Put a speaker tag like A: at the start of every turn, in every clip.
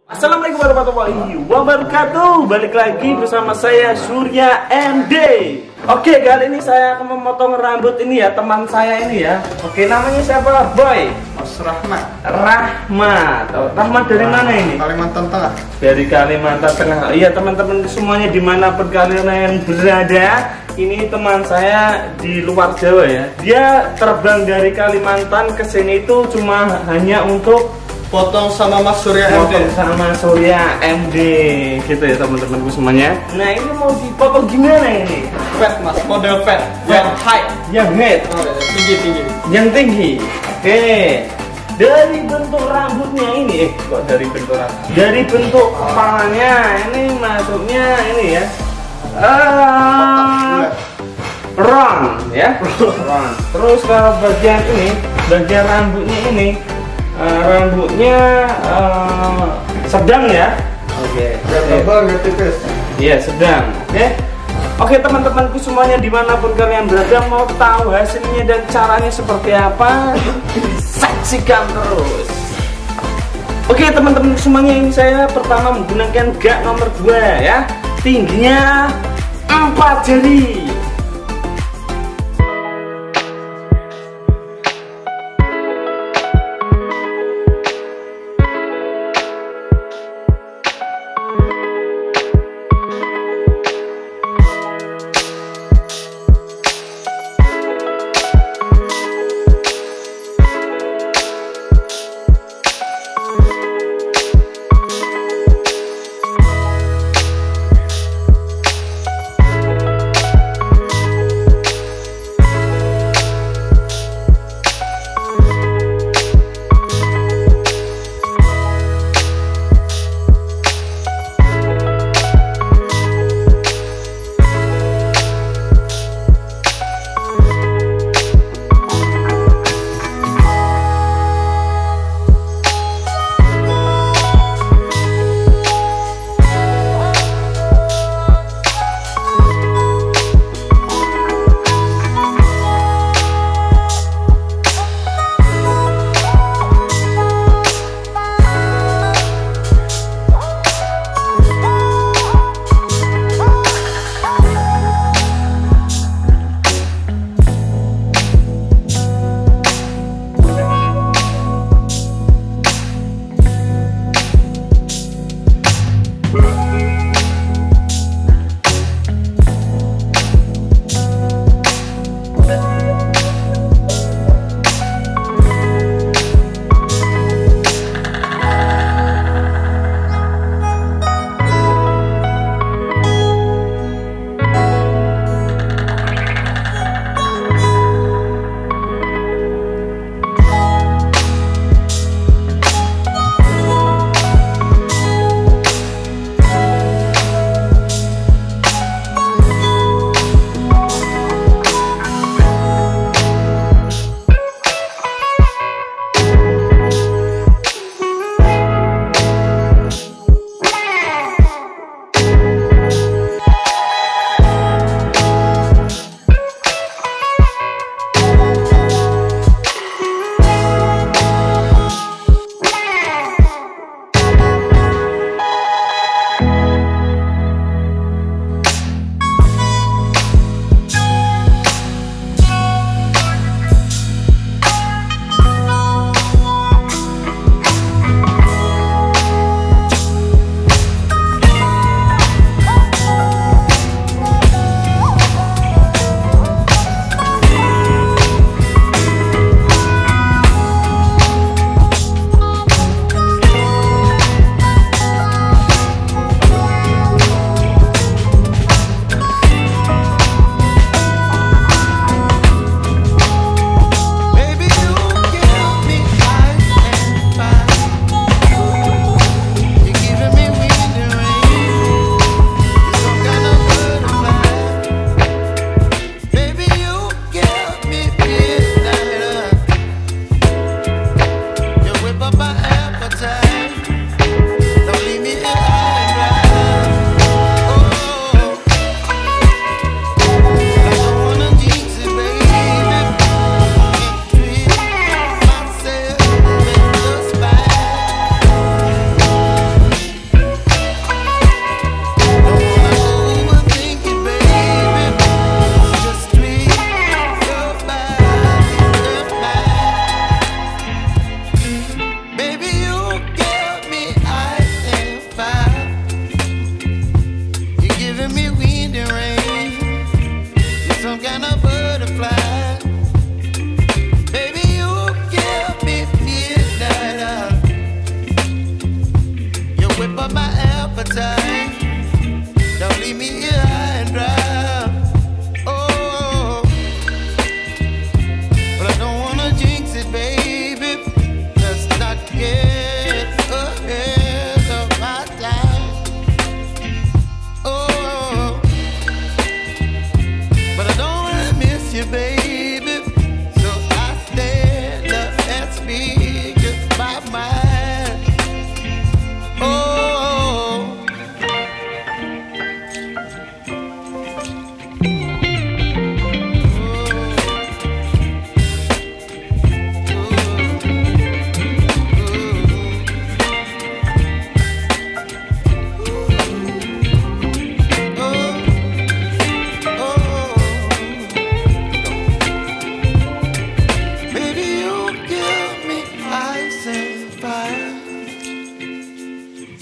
A: Assalamualaikum warahmatullahi wabarakatuh. Balik lagi bersama saya Surya MD. Oke, kali ini saya akan memotong rambut ini ya, teman saya ini ya. Oke, namanya siapa, Boy?
B: Mas Rahmat.
A: Rahmat. Oh, Rahmat dari mana ini?
B: Kalimantan Tengah.
A: Dari Kalimantan Tengah. Iya, teman-teman semuanya dimanapun kalian berada, ini teman saya di luar Jawa ya. Dia terbang dari Kalimantan ke sini itu cuma hanya untuk
B: Potong sama Mas Surya
A: potong
B: MD.
A: sama Surya MD gitu ya teman-temanku semuanya. Nah, ini mau dipotong gimana ini?
B: Fat Mas, model fat. Yang high.
A: Yang head,
B: Oh, tinggi.
A: yang tinggi. Oke. Dari bentuk rambutnya ini, kok dari bentuk rambut? Dari bentuk kepalanya ini masuknya ini ya. Round ya. Round. Terus kalau bagian ini, bagian rambutnya ini rambutnya sedang ya. Oke.
B: Gak tebal, gak tipis.
A: Iya, sedang. Oke teman-temanku semuanya dimanapun kalian berada, mau tahu hasilnya dan caranya seperti apa, saksikan terus. Oke teman-teman semuanya, ini saya pertama menggunakan gak nomor 2 ya, tingginya 4 jari.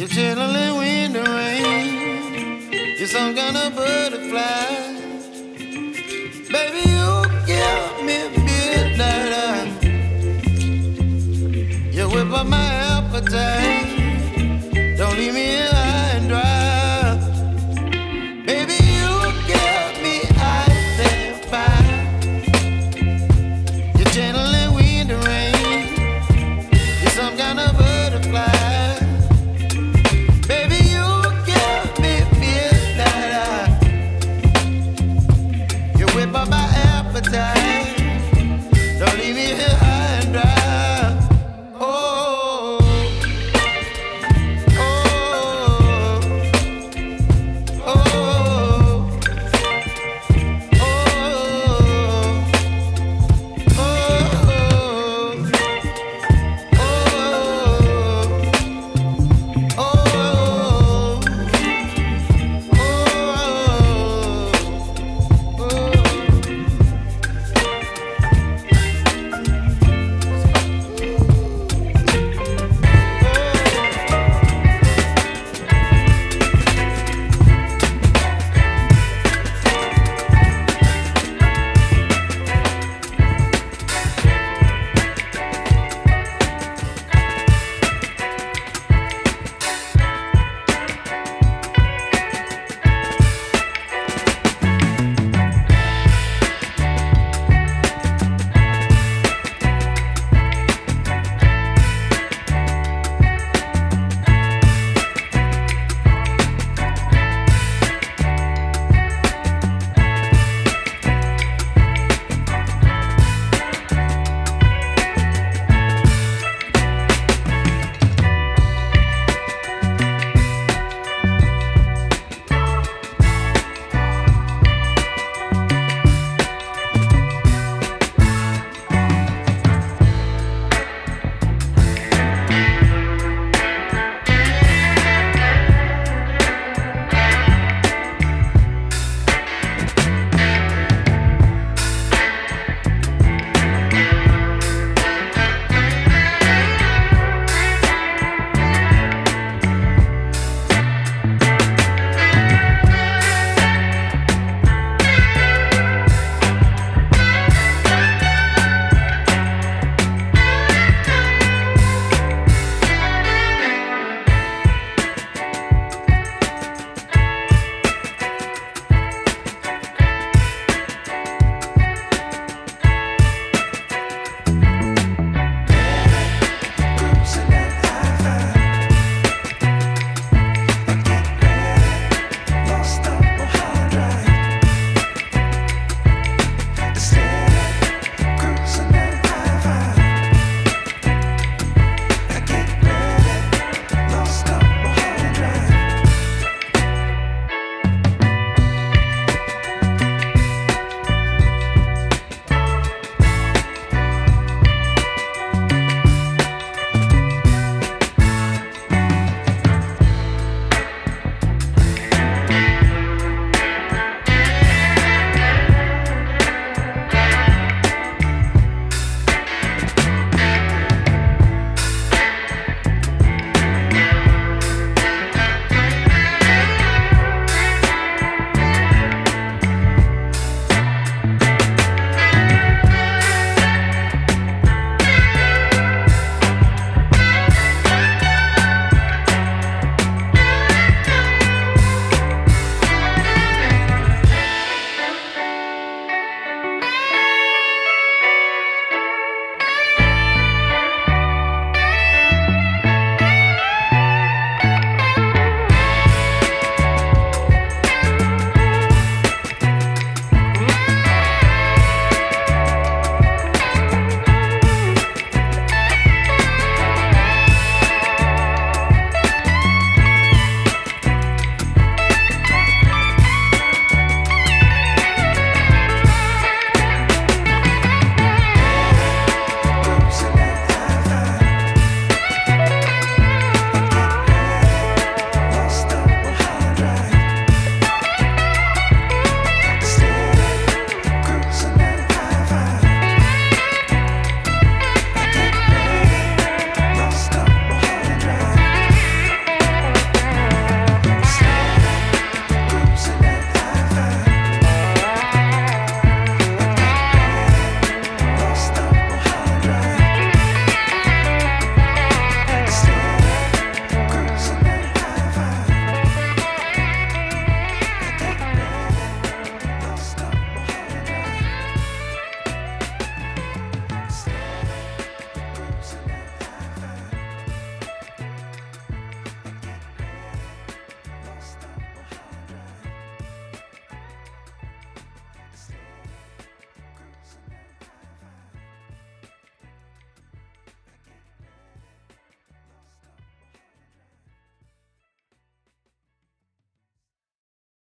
C: You're chilling in the rain. You're some kind of butterfly. Baby, you give me midnight. You whip up my appetite.